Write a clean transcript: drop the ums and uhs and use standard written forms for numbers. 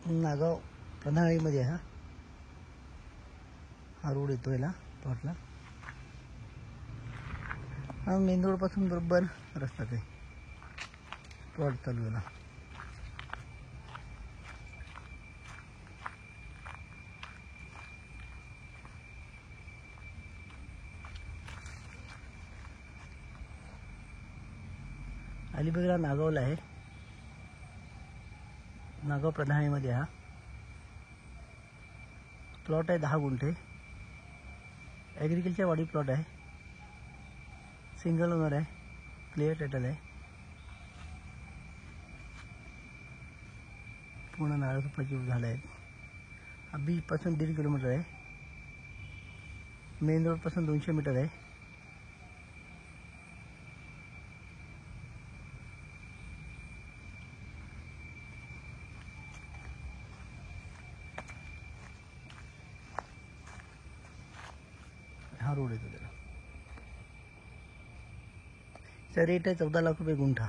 नागाव प्रणालीमध्ये आहे हा रोड येतो याला प्लॉटला. हा मेन रोडपासून बरोबर रस्ता आहे प्लॉट चालू झाला. अलिबागला नागावला आहे. नागाव प्रधानीमध्ये हा प्लॉट आहे 10 गुंठे. ॲग्रिकल्चर वाडी प्लॉट आहे. सिंगल ओनर आहे. क्लिअर टायटल आहे. पूर्ण नारळाची झाडं आहेत. हा बीचपासून 1.5 किलोमीटर आहे. मेन रोडपासून 200 मीटर आहे. हा रोड येतो त्याला. रेट आहे 14 लाख रुपये गुंठा.